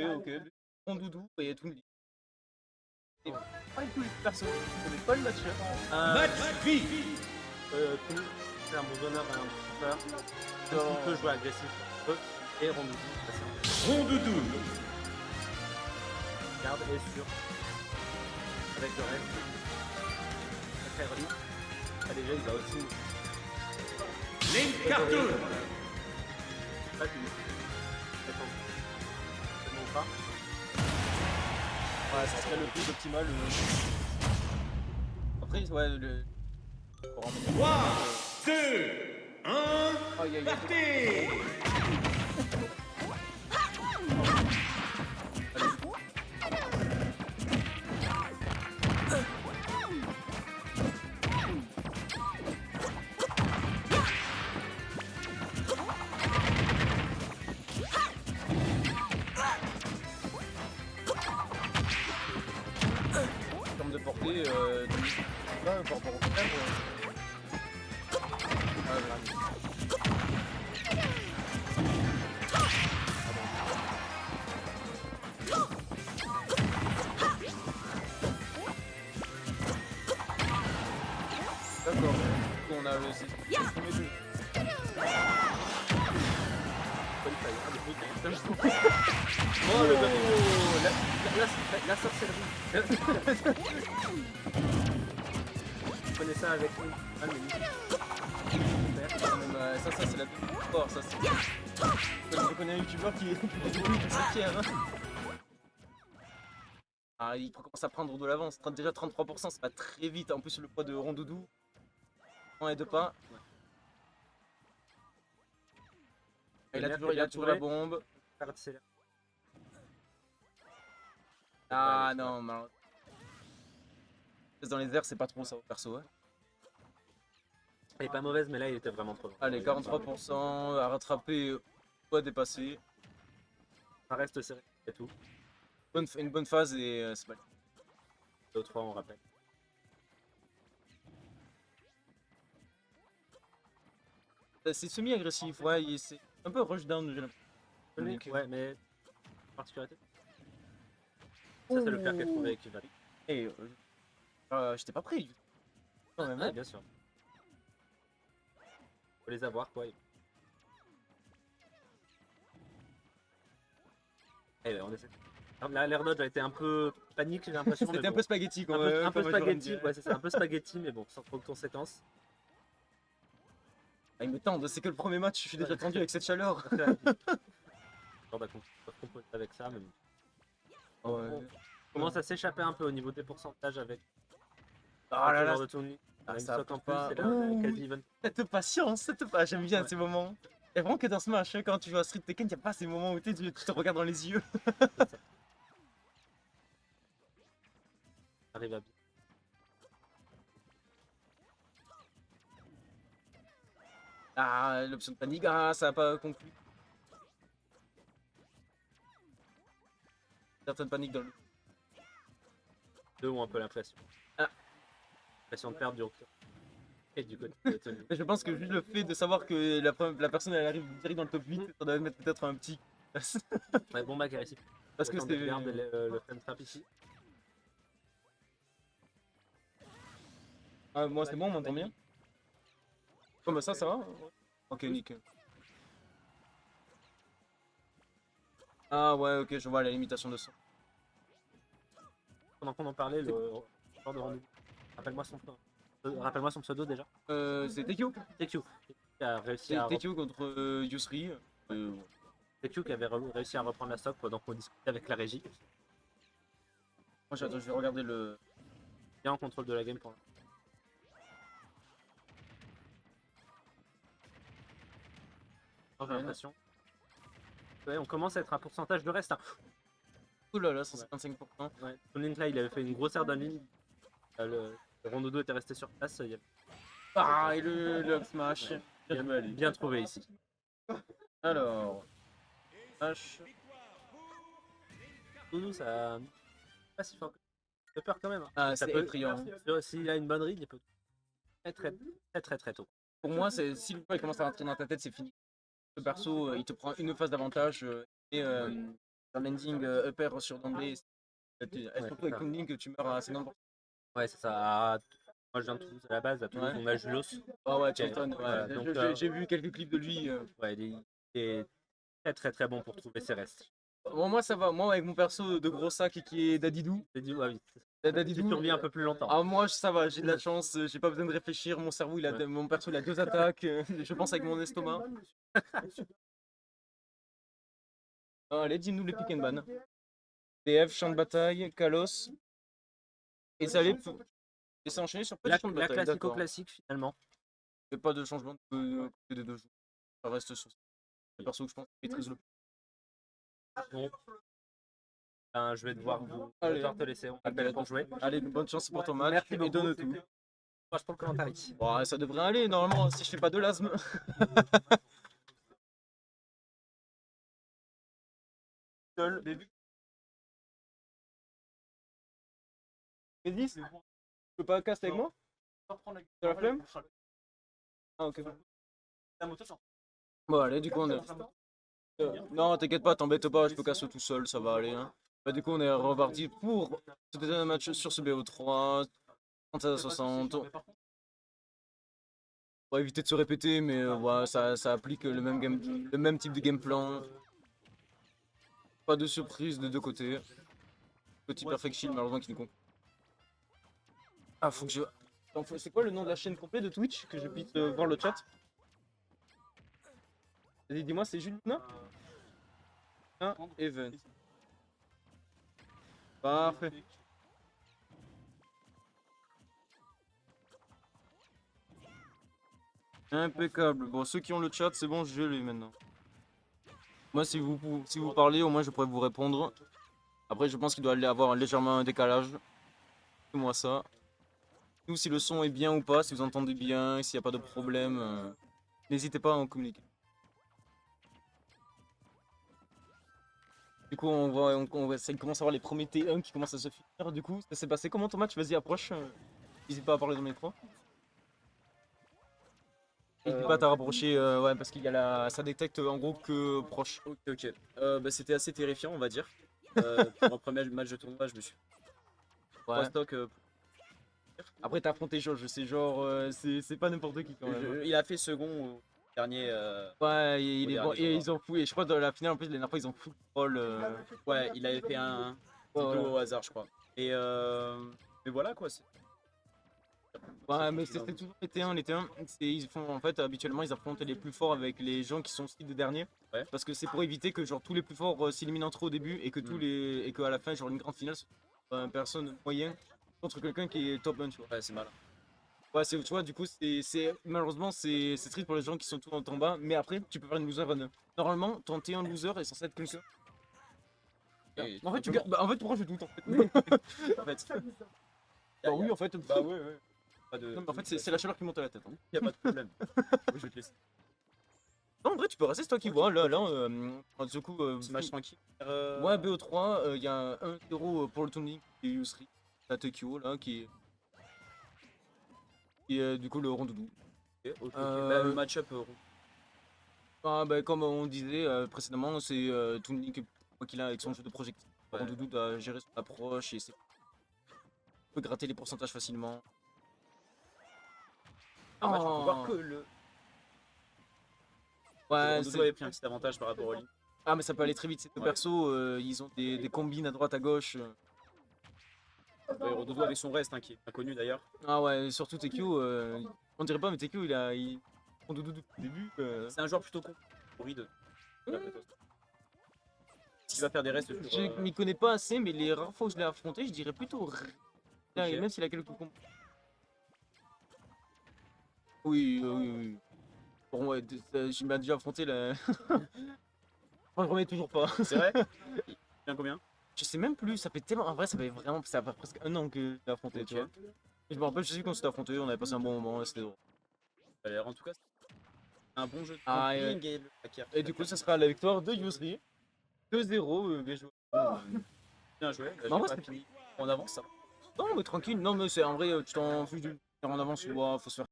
ok. Bon doudou, et tout le dit. Et pas du tout les persos, je connais pas le match. Match vie. Tout c'est un bon donneur et un bon shooter. Il peut jouer agressif, et Rondoudou, c'est un Rondoudou. garde et sûr. Avec le reste. Très relié. Ah, déjà, il va aussi. Link Cartoon. Pas du c'est bon pas. Ouais, ça serait le plus optimal. Après, ouais, le. Pour emmener. 3, 2, 1, Aïe, aïe, aïe. partez. En termes de portée, par rapport au frère. Ouais, voilà. D'accord, on a le premier jeu. Oh le la sorcellerie. Je connais ça avec lui. Ah, Ça c'est la plus fort, ça c'est. Je connais un youtubeur qui est septième. Ah, il commence à prendre de l'avance. Déjà 33%, c'est pas très vite. En plus, le poids de Rondoudou. On aide pas. Il a toujours la bombe. Ah non, malin. Dans les airs, c'est pas trop ça, perso. Ouais. Elle est pas mauvaise, mais là, il était vraiment trop long. Allez, 43% à rattraper, pas dépasser. Ça reste serré et tout. Une bonne phase et c'est pas. 2-3, on rappelle. C'est semi-agressif, ouais, c'est un peu rushdown, j'ai l'impression. Ouais, mais. Particularité. Ça, c'est le père qui a trouvé avec Kivali. Et j'étais pas prêt. Quand même, Ouais, bien sûr. Faut les avoir, quoi. Eh ben, on essaie. Là, l'air dodge a été un peu panique, j'ai l'impression. C'était mais un bon. peu spaghetti, quoi. Un peu spaghetti, ouais, c'est ça, un peu spaghetti, mais bon, sans trop de conséquences. Ah, ils me tendent, c'est que le premier match, je suis déjà tendu avec cette chaleur. On va composer avec ça, mais bon. Ouais. On commence à s'échapper un peu au niveau des pourcentages avec. Ah là là, de tournée. ça en peut plus, pas. c'est quasi even. Cette patience, j'aime bien ces moments. Et vraiment que dans ce match, quand tu joues à Street Tekken, il n'y a pas ces moments où tu te regardes dans les yeux. Arrive à bien. Ah, l'option de panique, ah, ça n'a pas conclu. Certaines paniques dans le. Deux ont un peu l'impression. Ah. L'impression de perdre du recul. Et du côté de Tony. Je pense que juste le fait de savoir que la personne elle arrive direct dans le top 8, ça doit mettre peut-être un petit. Ouais, bon bac agressif. Parce que c'est. Regarde le frame trap ici. Ah, moi c'est bon, on m'entend bien. Comme ça va? Ok, nickel. Ah ouais, ok, je vois la limitation de son. Pendant qu'on en parlait, le joueur de rendez-vous. Rappelle-moi son pseudo déjà. C'est TQ. TQ. Qui a réussi C'est à TQ contre Yusri. TQ qui avait réussi à reprendre la stock pendant qu'on discutait avec la régie. Moi je vais regarder le. Bien en contrôle de la game pour l'instant. J'ai l'impression. Ouais, on commence à être un pourcentage de reste. Hein. Ouh là là, 155%. Ouais. Son link là, il avait fait une grosse aire d'un ligne. Le Rondoudou était resté sur place. Il y avait... Ah, et le up smash. Bien trouvé ici. Alors. H. Doudou, ça. Pas si fort. Ça fait peur quand même. Hein. Ah, ça c'est peut... effrayant. S'il a une bonne read, il peut. Très tôt. Pour moi, si le jeu commence à rentrer dans ta tête, c'est fini. Le perso, il te prend une phase d'avantage et un landing upper sur d'emblée. Surtout avec Toon Link, tu meurs à 50%. Ouais, c'est ça. Moi, je viens de Toulouse à la base. À Toulouse, on a Julos. Ah ouais, tu m'étonnes. Voilà, Ouais. donc, J'ai vu quelques clips de lui. Ouais, il est très très très bon pour trouver ses restes. Bon, moi ça va, moi avec mon perso de gros sac qui est Dadidou. J'ai dit, ouais, oui. Dadidou, Tu survis un peu plus longtemps. Ah moi ça va, j'ai de la chance, j'ai pas besoin de réfléchir, mon cerveau il a Ouais. mon perso il a 2 attaques, je pense avec mon estomac. Allez, dis-nous les pick and ban. DF, champ de bataille, Kalos. Et ça allait et ça enchaîné sur petit champ de La bataille. D'accord. classique finalement. Et pas de changement de côté des deux joueurs. Ça reste sur le perso que je pense qui maîtrise le plus. Bon. Ben, je vais devoir Allez. te laisser. On va pour jouer. Allez, bonne chance pour ton match. Merci et beaucoup. donne tout. Courage pour le commentaire. Bon, ça devrait aller normalement si je fais pas de l'asthme. Seul, début. Médis, tu peux pas caster avec moi? T'as la flemme? Ah ok. Bon allez, du coup on est... non t'inquiète pas, t'embête pas, je peux casser tout seul, ça va aller. Hein. Bah, du coup on est reparti pour ce deuxième match sur ce BO3. 30 à 60. On va éviter de se répéter, mais ouais, ça applique le même type de game plan. Pas de surprise de deux côtés. Petit perfect shield malheureusement qui nous compte. Ah faut que je... C'est quoi le nom de la chaîne complète de Twitch que je puisse voir le chat? Vas-y dis-moi, c'est Jules Luna? Even. Parfait. Impeccable. Bon, ceux qui ont le chat, c'est bon, je l'ai maintenant. Moi, si vous parlez, au moins je pourrais vous répondre. Après, je pense qu'il doit aller avoir légèrement un décalage. Fais-moi ça. Nous, si le son est bien ou pas, si vous entendez bien, s'il n'y a pas de problème, n'hésitez pas à en communiquer. Du coup, ça commence à avoir les premiers T1 qui commencent à se finir. Du coup, ça s'est passé comment ton match? Vas-y, approche. N'hésite pas à parler dans le micro. N'hésite pas à te rapprocher, ouais, parce qu'il y a ça détecte en gros que proche. Ok. Bah, c'était assez terrifiant, on va dire. Pour un premier match de tournoi, je me suis. Ouais. 3 stocks. Après, t'as affronté Georges, c'est genre, c'est pas n'importe qui quand même. Il a fait second au dernier. Ouais, il est dernier bon. Et jour. ils ont fouillé. Je crois dans la finale, en plus, les dernières fois, ils ont fouillé le rôle. Ouais, il avait fait un Ouais, petit ouais. au hasard, je crois. Et mais voilà quoi. Ouais, mais c'était toujours les T1. Les T1, ils font en fait habituellement ils affrontent les plus forts avec les gens qui sont aussi de dernier. Ouais. Parce que c'est pour éviter que genre tous les plus forts s'éliminent entre eux au début et que et qu'à la fin genre une grande finale ce soit une personne moyenne contre quelqu'un qui est top 1 tu vois. Ouais, c'est malin. Ouais, tu vois du coup malheureusement c'est triste pour les gens qui sont tout en bas, mais après tu peux faire une loser run. Normalement ton T1 loser est censé être quelqu'un. En fait tu gagnes. Bah, en fait pourquoi je doute en fait. En fait. Bah oui en fait. Bah ouais. Pas de... Non, mais en fait c'est la chaleur qui monte à la tête. Hein. Y a pas de problème. Je vais te laisser. Non, en vrai, tu peux rester, c'est toi qui vois. Là, du coup. Petit match tranquille. Ouais, BO3, il y a 1-0 pour le tournoi qui est Yusri. La Tokyo, là, qui est du coup le rondoudou. Ok. Bah, le match-up. Ah, bah, comme on disait précédemment, c'est Toon quoi qu'il a avec son jeu de projectile. Ouais. Rondoudou doit gérer son approche et il peut gratter les pourcentages facilement. Faut voir que le. Ouais, Rondoudou avait pris un petit avantage par rapport au Link. ah, mais ça peut aller très vite, ces deux persos, ils ont des combines à droite à gauche. Ouais, Rondoudou avec son reste, hein, qui est inconnu d'ailleurs. Ah ouais, surtout Tekio, on dirait pas, mais Tekio il Rondoudou depuis le début. C'est un joueur plutôt con. De... Il va faire des restes sur. Je m'y connais pas assez, mais les rares fois où je l'ai affronté, je dirais plutôt. Même s'il a quelques combos. Oui. Pour moi, je m'ai déjà affronté là. Moi, je remets toujours pas. C'est vrai. Il vient combien? Je sais même plus, ça fait tellement. En vrai, ça fait presque un an que je l'ai affronté, tu vois. Et je me rappelle, je sais qu'on s'était affronté, on avait passé un bon moment, c'était drôle. En tout cas, c'est un bon jeu de Ah, camping et le hacker. Et du coup, ça sera la victoire de Yusri. 2-0, bien joué. Bien joué. Non, moi, J'ai c'est pas fini. On avance ça. Non, mais tranquille, non, mais c'est en vrai, tu t'en fiches en avance, faut se faire.